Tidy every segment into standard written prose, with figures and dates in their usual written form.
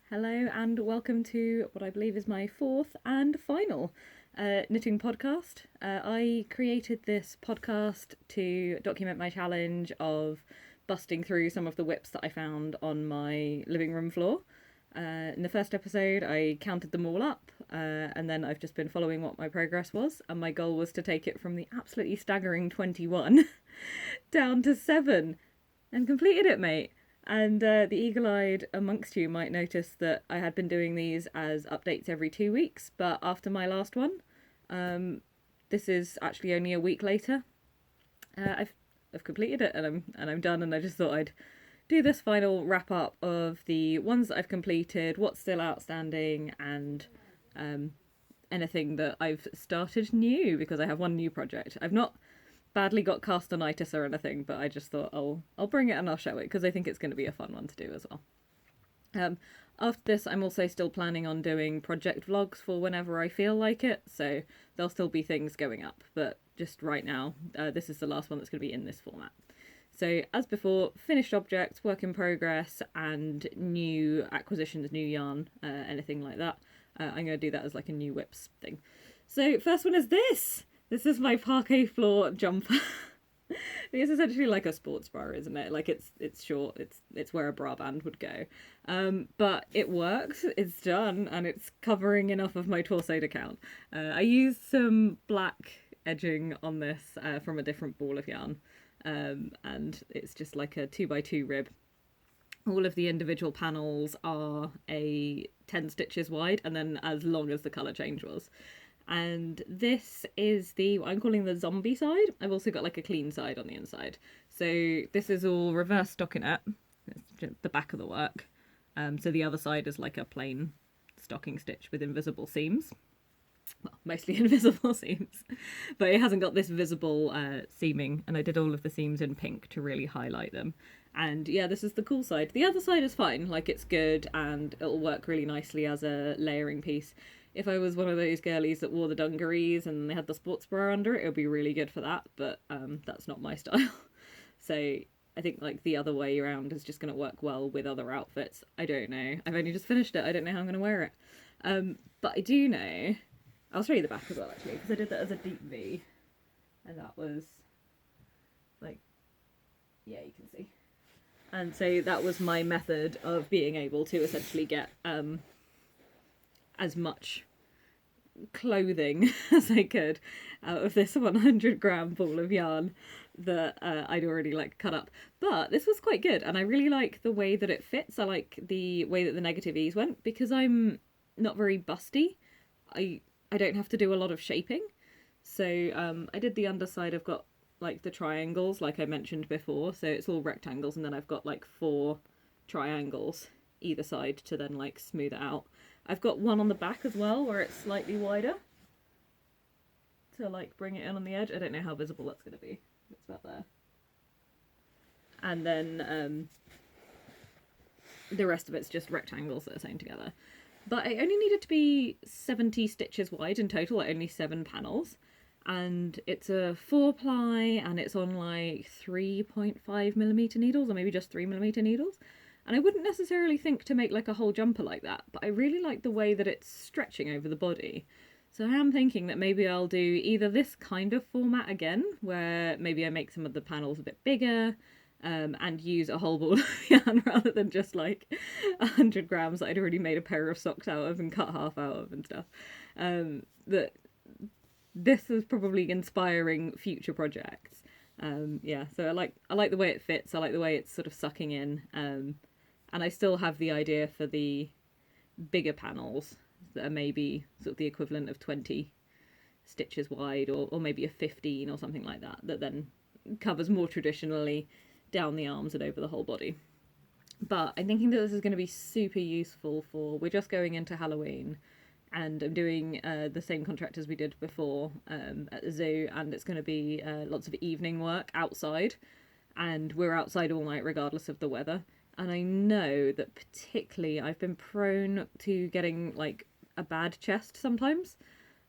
Hello and welcome to what I believe is my fourth and final knitting podcast. I created this podcast to document my challenge of busting through some of the whips that I found on my living room floor. In the first episode, I counted them all up, and then I've just been following what my progress was, and my goal was to take it from the absolutely staggering 21 down to 7, and completed it, mate. And the eagle-eyed amongst you might notice that I had been doing these as updates every 2 weeks, but after my last one, this is actually only a week later. I've completed it and I'm done, and I just thought I'd do this final wrap up of the ones that I've completed, what's still outstanding, and anything that I've started new, because I have one new project. I've not badly got castanitis or anything, but I just thought I'll bring it and I'll show it because I think it's going to be a fun one to do as well. After this, I'm also still planning on doing project vlogs for whenever I feel like it, so there'll still be things going up, but just right now, this is the last one that's going to be in this format. So as before, finished objects, work in progress, and new acquisitions, new yarn, anything like that. I'm going to do that as like a new whips thing. So first one is this. This is my parquet floor jumper. It's essentially like a sports bra, isn't it? Like it's short, it's where a bra band would go. But it works, it's done, and it's covering enough of my torso to count. I used some black edging on this from a different ball of yarn, and it's just like a 2x2 rib. All of the individual panels are a 10 stitches wide, and then as long as the colour change was. And this is what I'm calling the zombie side. I've also got like a clean side on the inside. So this is all reverse stockinette. It's just the back of the work. So the other side is like a plain stocking stitch with invisible seams. Well, mostly invisible seams. But it hasn't got this visible seaming. And I did all of the seams in pink to really highlight them. And yeah, this is the cool side. The other side is fine. Like, it's good and it'll work really nicely as a layering piece. If I was one of those girlies that wore the dungarees and they had the sports bra under it, it would be really good for that, but that's not my style. So I think like the other way around is just going to work well with other outfits. I don't know. I've only just finished it. I don't know how I'm going to wear it. But I do know... I'll show you the back as well, actually, because I did that as a deep V. And that was like... yeah, you can see. And so that was my method of being able to essentially get... as much clothing as I could out of this 100-gram ball of yarn that I'd already like cut up. But this was quite good, and I really like the way that it fits. I like the way that the negative ease went, because I'm not very busty. I don't have to do a lot of shaping. So I did the underside. I've got like the triangles like I mentioned before, so it's all rectangles, and then I've got like 4 triangles either side to then like smooth it out. I've got one on the back as well where it's slightly wider to like bring it in on the edge. I don't know how visible that's going to be. It's about there. And then the rest of it's just rectangles that are sewn together. But I only needed to be 70 stitches wide in total, like only 7 panels. And it's a 4-ply, and it's on like 3.5mm needles, or maybe just 3mm needles. And I wouldn't necessarily think to make like a whole jumper like that, but I really like the way that it's stretching over the body. So I am thinking that maybe I'll do either this kind of format again, where maybe I make some of the panels a bit bigger, and use a whole ball of yarn rather than just like 100 grams that I'd already made a pair of socks out of and cut half out of and stuff. That this is probably inspiring future projects. Yeah, so I like the way it fits. I like the way it's sort of sucking in. And I still have the idea for the bigger panels that are maybe sort of the equivalent of 20 stitches wide, or maybe a 15 or something like that, that then covers more traditionally down the arms and over the whole body. But I'm thinking that this is going to be super useful we're just going into Halloween, and I'm doing the same contract as we did before at the zoo, and it's going to be lots of evening work outside, and we're outside all night regardless of the weather. And I know that particularly I've been prone to getting like a bad chest sometimes.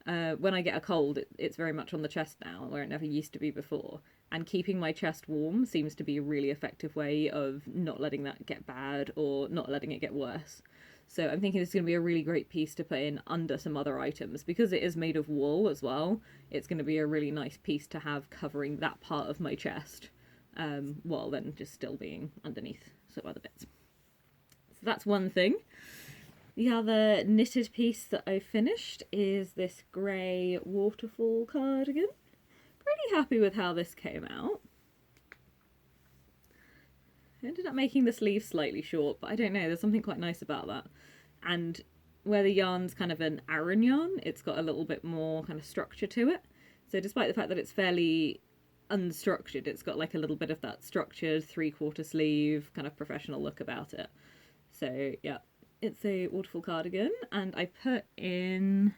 When I get a cold, it's very much on the chest now, where it never used to be before. And keeping my chest warm seems to be a really effective way of not letting that get bad or not letting it get worse. So I'm thinking it's going to be a really great piece to put in under some other items. Because it is made of wool as well, it's going to be a really nice piece to have covering that part of my chest, while then just still being underneath some other bits. So that's one thing. The other knitted piece that I finished is this grey waterfall cardigan. Pretty happy with how this came out. I ended up making the sleeve slightly short, but I don't know, there's something quite nice about that. And where the yarn's kind of an Aran yarn, it's got a little bit more kind of structure to it. So despite the fact that it's fairly unstructured, it's got like a little bit of that structured 3/4 sleeve kind of professional look about it. So yeah, it's a waterfall cardigan, and I put in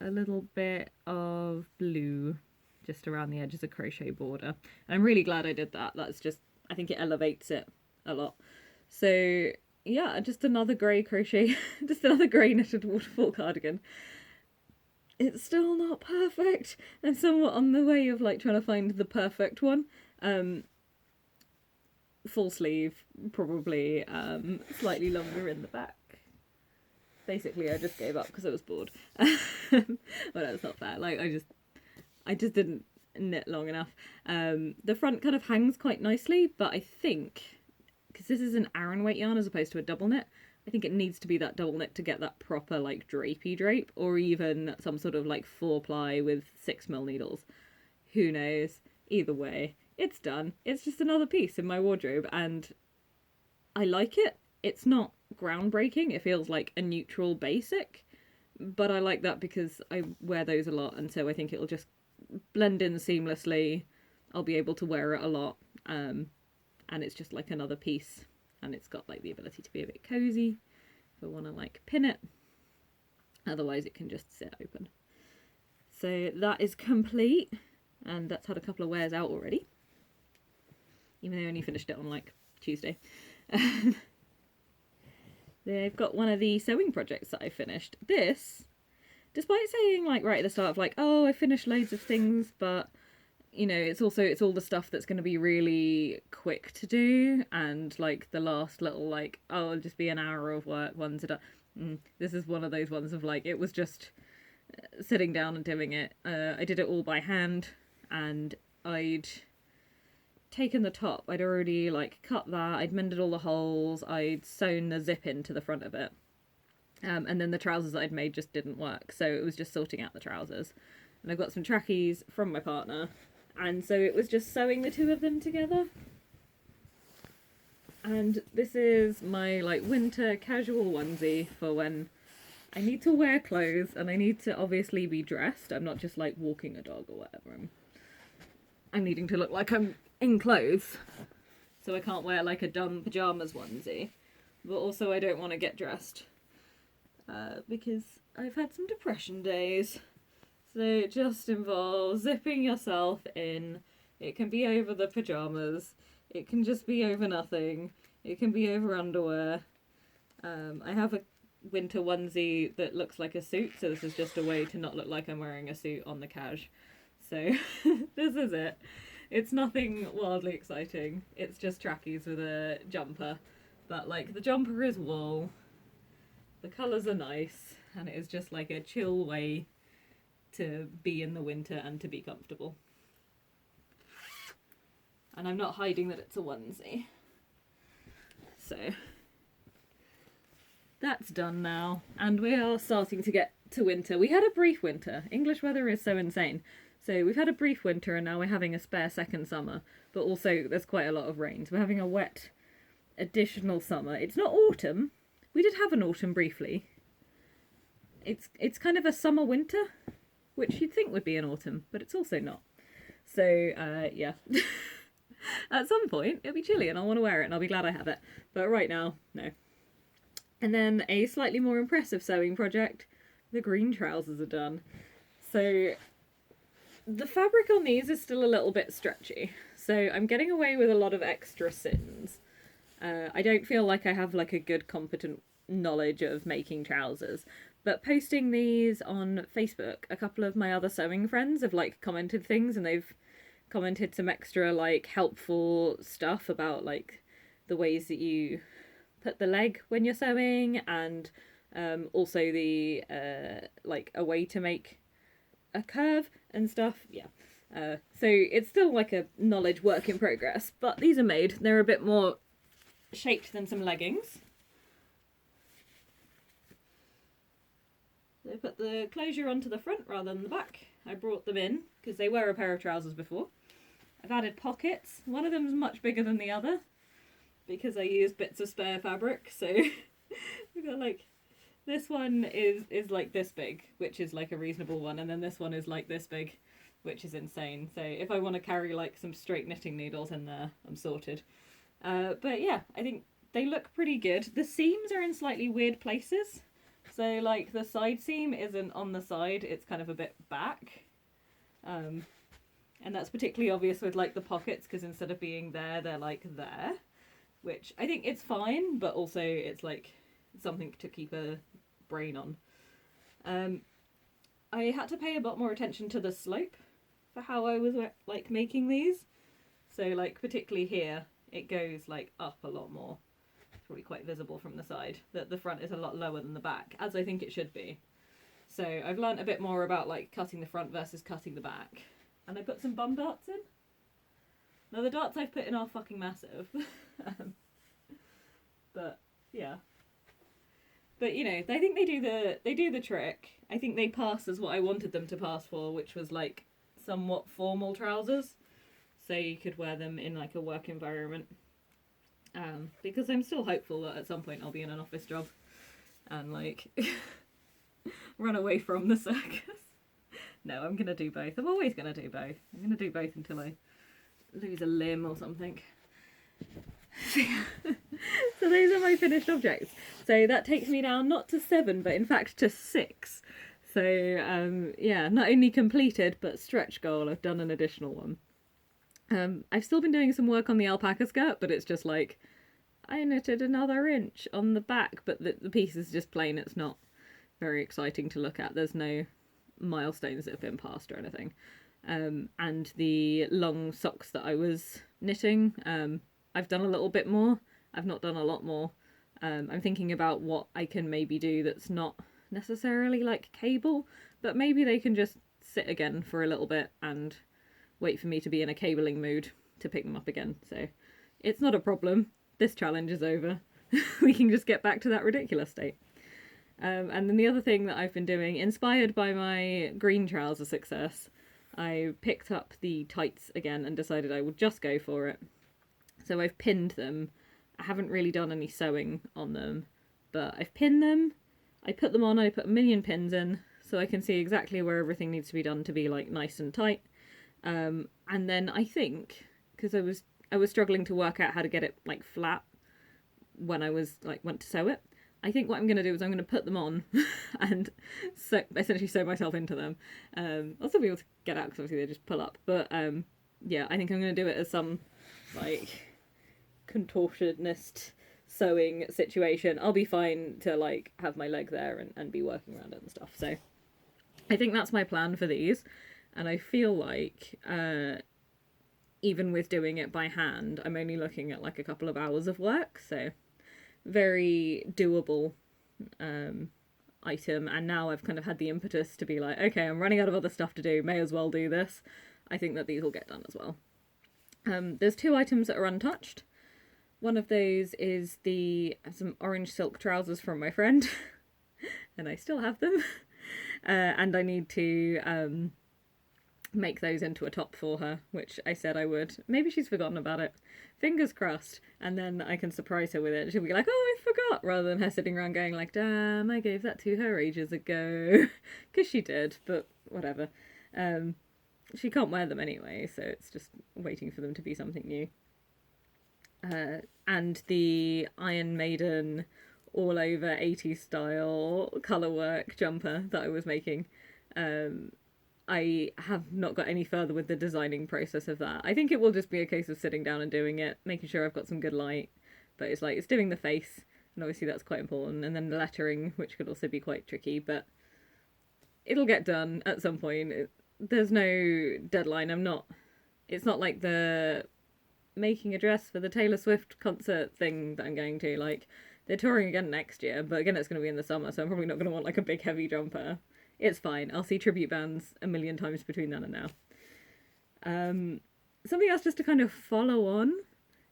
a little bit of blue just around the edge as a crochet border. And I'm really glad I did that. That's just, I think it elevates it a lot. So yeah, just another grey crochet, just another grey knitted waterfall cardigan. It's still not perfect. I'm somewhat on the way of like trying to find the perfect one. Full sleeve, probably slightly longer in the back. Basically, I just gave up because I was bored. Well, that's not fair. Like I just didn't knit long enough. The front kind of hangs quite nicely, but I think, because this is an Aran weight yarn as opposed to a double knit, I think it needs to be that double knit to get that proper like drapey drape, or even some sort of like 4-ply with 6mm needles. Who knows? Either way, it's done. It's just another piece in my wardrobe, and I like it. It's not groundbreaking. It feels like a neutral basic, but I like that because I wear those a lot, and so I think it'll just blend in seamlessly. I'll be able to wear it a lot, and it's just like another piece, and it's got like the ability to be a bit cozy if I want to like pin it. Otherwise it can just sit open. So that is complete, and that's had a couple of wears out already, even though I only finished it on like Tuesday. They've got one of the sewing projects that I finished. This, despite saying like right at the start of like, oh, I finished loads of things, but you know, it's all the stuff that's going to be really quick to do, and like the last little like, oh, it'll just be an hour of work once it done. This is one of those ones of like, it was just sitting down and doing it. I did it all by hand, and I'd taken the top. I'd already like cut that. I'd mended all the holes. I'd sewn the zip into the front of it. And then the trousers that I'd made just didn't work. So it was just sorting out the trousers. And I've got some trackies from my partner. And so it was just sewing the two of them together. And this is my like winter casual onesie for when I need to wear clothes and I need to obviously be dressed. I'm not just like walking a dog or whatever. I'm needing to look like I'm in clothes. So I can't wear like a dumb pyjamas onesie. But also I don't want to get dressed. Because I've had some depression days. So it just involves zipping yourself in. It can be over the pyjamas. It can just be over nothing. It can be over underwear. I have a winter onesie that looks like a suit, so this is just a way to not look like I'm wearing a suit on the cash. So this is it. It's nothing wildly exciting. It's just trackies with a jumper. But like the jumper is wool. The colours are nice, and it is just like a chill way to be in the winter and to be comfortable. And I'm not hiding that it's a onesie. So that's done now, and we are starting to get to winter. We had a brief winter. English weather is so insane. So we've had a brief winter and now we're having a spare second summer, but also there's quite a lot of rain. So we're having a wet additional summer. It's not autumn. We did have an autumn briefly. It's kind of a summer winter, which you'd think would be an autumn, but it's also not. So yeah. At some point it'll be chilly and I'll want to wear it and I'll be glad I have it. But right now, no. And then a slightly more impressive sewing project. The green trousers are done. So the fabric on these is still a little bit stretchy. So I'm getting away with a lot of extra sins. I don't feel like I have like a good competent knowledge of making trousers, but posting these on Facebook, a couple of my other sewing friends have like commented things, and they've commented some extra like helpful stuff about like the ways that you put the leg when you're sewing, and also the like a way to make a curve and stuff. Yeah. So it's still like a knowledge work in progress, but these are made. They're a bit more shaped than some leggings. They put the closure onto the front rather than the back. I brought them in because they were a pair of trousers before. I've added pockets. One of them is much bigger than the other because I used bits of spare fabric. So we've got like, this one is like this big, which is like a reasonable one, and then this one is like this big, which is insane. So if I want to carry like some straight knitting needles in there, I'm sorted. But yeah, I think they look pretty good. The seams are in slightly weird places. So like the side seam isn't on the side, it's kind of a bit back. And that's particularly obvious with like the pockets, because instead of being there, they're like there. Which I think it's fine, but also it's like something to keep a brain on. I had to pay a lot more attention to the slope for how I was like making these. So like particularly here, it goes like up a lot more. It's probably quite visible from the side that the front is a lot lower than the back, as I think it should be. So I've learnt a bit more about like cutting the front versus cutting the back. And I put some bum darts in. Now the darts I've put in are fucking massive. But yeah. But you know, I think they do the trick. I think they pass as what I wanted them to pass for, which was like somewhat formal trousers. So you could wear them in like a work environment. Because I'm still hopeful that at some point I'll be in an office job and like run away from the circus. No, I'm gonna do both. I'm always gonna do both. I'm gonna do both until I lose a limb or something. So those are my finished objects. So that takes me down not to 7, but in fact to 6. So yeah, not only completed but stretch goal. I've done an additional one. I've still been doing some work on the alpaca skirt, but it's just like I knitted another inch on the back, but the piece is just plain. It's not very exciting to look at. There's no milestones that have been passed or anything. And the long socks that I was knitting, I've done a little bit more. I've not done a lot more. I'm thinking about what I can maybe do that's not necessarily like cable, but maybe they can just sit again for a little bit and wait for me to be in a cabling mood to pick them up again. So it's not a problem. This challenge is over. We can just get back to that ridiculous state. And then the other thing that I've been doing, inspired by my green trouser success, I picked up the tights again and decided I would just go for it. So I've pinned them. I haven't really done any sewing on them, but I've pinned them. I put them on, I put a million pins in, so I can see exactly where everything needs to be done to be like nice and tight. And then I think, because I was struggling to work out how to get it like flat when I was like went to sew it, I think what I'm going to do is I'm going to put them on and essentially sew myself into them. I'll still be able to get out because obviously they just pull up. But yeah, I think I'm going to do it as some like contortionist sewing situation. I'll be fine to like have my leg there and be working around it and stuff. So I think that's my plan for these. And I feel like even with doing it by hand, I'm only looking at like a couple of hours of work. So very doable item. And now I've kind of had the impetus to be like, okay, I'm running out of other stuff to do, may as well do this. I think that these will get done as well. There's 2 items that are untouched. One of those is some orange silk trousers from my friend, and I still have them. And I need to make those into a top for her, which I said I would. Maybe she's forgotten about it. Fingers crossed. And then I can surprise her with it. She'll be like, oh, I forgot, rather than her sitting around going like, damn, I gave that to her ages ago. Because she did, but whatever. She can't wear them anyway, so it's just waiting for them to be something new. And the Iron Maiden all over 80s style colour work jumper that I was making, I have not got any further with the designing process of that. I think it will just be a case of sitting down and doing it, making sure I've got some good light, but it's doing the face, and obviously that's quite important, and then the lettering, which could also be quite tricky, but it'll get done at some point. There's no deadline. It's not like the making a dress for the Taylor Swift concert thing that I'm going to. Like, They're touring again next year, but again it's going to be in the summer, so I'm probably not going to want like a big heavy jumper. It's fine. I'll see tribute bands a million times between then and now. Something else just to kind of follow on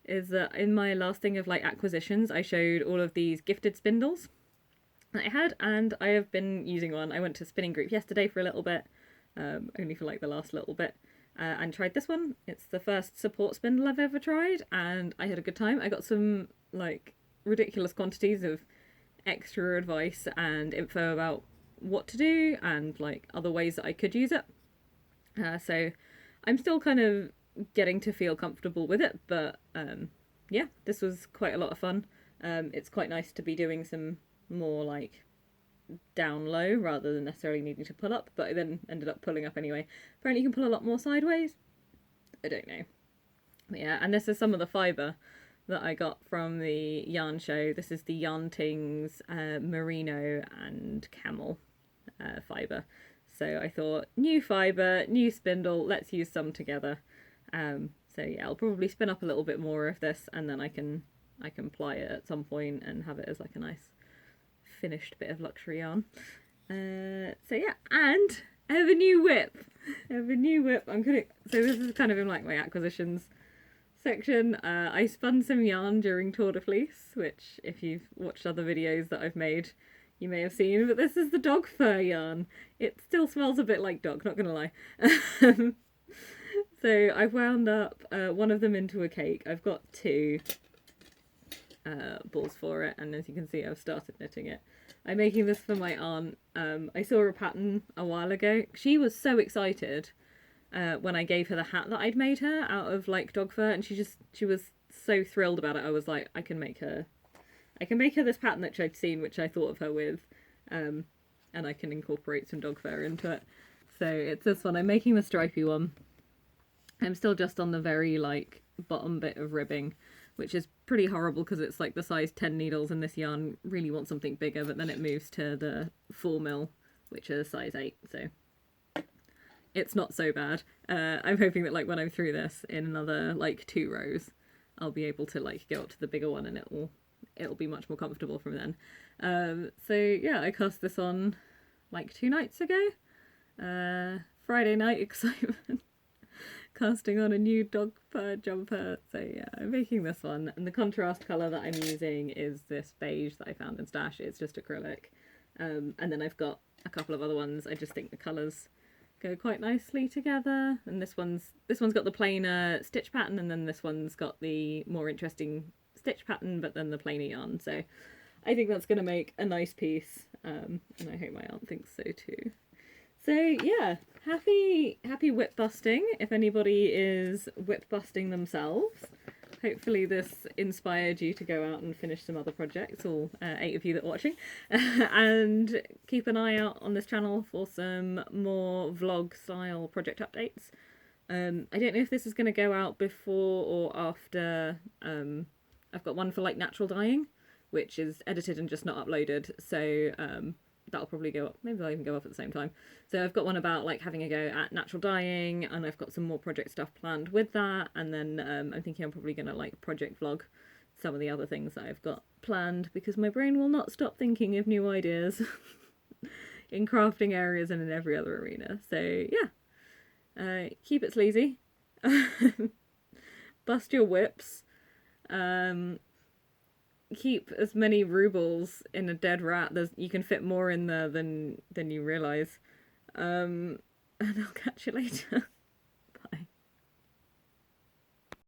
is that in my last thing of like acquisitions, I showed all of these gifted spindles that I had, and I have been using one. I went to spinning group yesterday for a little bit, only for like the last little bit, and tried this one. It's the first support spindle I've ever tried, and I had a good time. I got some like ridiculous quantities of extra advice and info about what to do and like other ways that I could use it. So I'm still kind of getting to feel comfortable with it, but yeah, this was quite a lot of fun. It's quite nice to be doing some more like down low rather than necessarily needing to pull up, but I then ended up pulling up anyway. Apparently you can pull a lot more sideways. I don't know. But yeah, and this is some of the fibre that I got from the yarn show. This is the Yarn Tings merino and camel fibre. So I thought, new fibre, new spindle, let's use some together. So yeah, I'll probably spin up a little bit more of this, and then I can ply it at some point and have it as like a nice finished bit of luxury yarn. So yeah, and I have a new whip. So this is kind of in like my acquisitions section. I spun some yarn during Tour de Fleece, which if you've watched other videos that I've made, you may have seen, but this is the dog fur yarn. It still smells a bit like dog, not gonna lie. So I've wound up one of them into a cake. I've got two balls for it, and as you can see I've started knitting it. I'm making this for my aunt. I saw a pattern a while ago. She was so excited when I gave her the hat that I'd made her out of like dog fur, and she was so thrilled about it. I was like, I can make her this pattern that I'd seen, which I thought of her with, and I can incorporate some dog fur into it. So it's this one. I'm making the stripy one. I'm still just on the very like bottom bit of ribbing, which is pretty horrible because it's like the size 10 needles, and this yarn really wants something bigger, but then it moves to the 4 mil, which is size 8, so it's not so bad. I'm hoping that like when I'm through this in another like 2 rows, I'll be able to like go up to the bigger one, and it'll be much more comfortable from then. So yeah, I cast this on like 2 nights ago. Friday night excitement. Casting on a new dog fur jumper. So yeah, I'm making this one, and the contrast colour that I'm using is this beige that I found in Stash. It's just acrylic, and then I've got a couple of other ones. I just think the colours go quite nicely together, and this one's got the plainer stitch pattern, and then this one's got the more interesting stitch pattern, but then the plainer yarn. So I think that's going to make a nice piece, and I hope my aunt thinks so too. So yeah, happy whip busting. If anybody is whip busting themselves, hopefully this inspired you to go out and finish some other projects, all 8 of you that are watching. And keep an eye out on this channel for some more vlog style project updates. I don't know if this is going to go out before or after. I've got one for like natural dyeing, which is edited and just not uploaded, so that'll probably go up. Maybe they'll even go up at the same time. So I've got one about like having a go at natural dyeing, and I've got some more project stuff planned with that, and then I'm thinking I'm probably going to like project vlog some of the other things that I've got planned, because my brain will not stop thinking of new ideas in crafting areas and in every other arena. So yeah, keep it sleazy. Bust your whips. Keep as many rubles in a dead rat. You can fit more in there than you realise. And I'll catch you later.